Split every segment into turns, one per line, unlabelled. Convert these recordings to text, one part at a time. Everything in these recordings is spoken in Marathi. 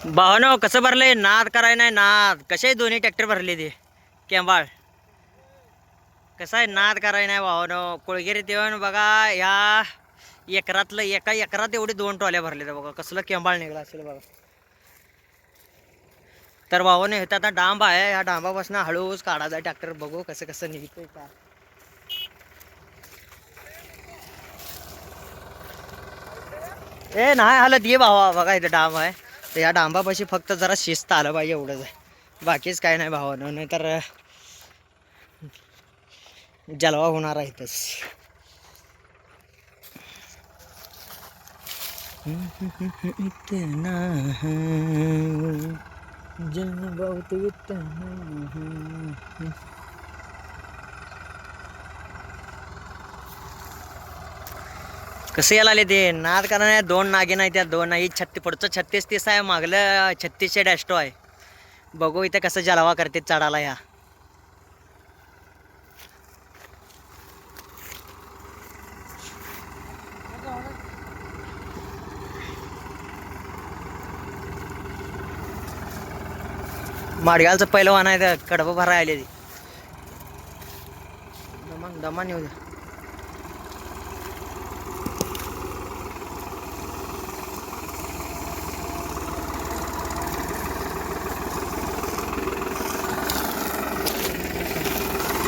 भावानो कसं भरलंय नाद कराय नाही नाद कसे दोन्ही ट्रॅक्टर भरले ते केंबाळ कसं आहे नाद कराय नाही भावानो कोळगिरीत येऊन बघा या एकरातलं एका एकरात एवढे 2 ट्रॉल्या भरले बघा कसलं केंबाळ निघला असेल बघा. तर भावानो इथं आता डांब आहे या डांबापासून हळूच काढायचा ट्रॅक्टर बघू कसं कसं निघतंय का. ए नाही हालत ये भावा बघा इथं डांब आहे तर या डांबापाशी फक्त जरा शिस्त आलं पाहिजे एवढंच आहे बाकीच काय नाही भावानं नाही तर जलवा होणार आहे इथंच. इतना जन बहुत इतना कसं यायला आले ते नाद कारण 2 नागिन आहे त्या 2 नाही पुढचं 36-30 आहे मागलं 36 डॅस्टो आहे. बघू इथं कसं जलवा करते चढाला ह्या. माडगालचं पहिलवान आहे तर कडबं भराय आले ती दमान येऊ द्या.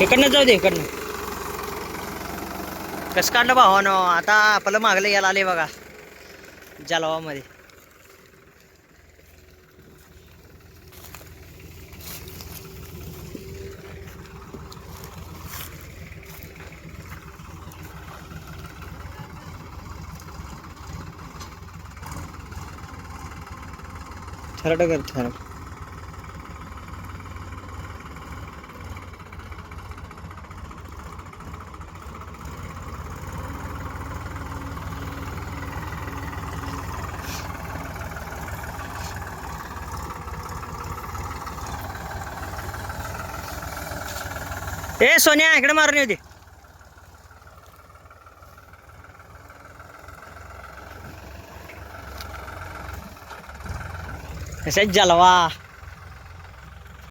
इकडनं जाऊ दे इकडनं कसं काढलं भावानो आता आपलं मागलं यायला आले बघा जलवामध्ये. थरड कर थरड ए सोन्या इकडे मारून येऊ दे. कशाच जलवा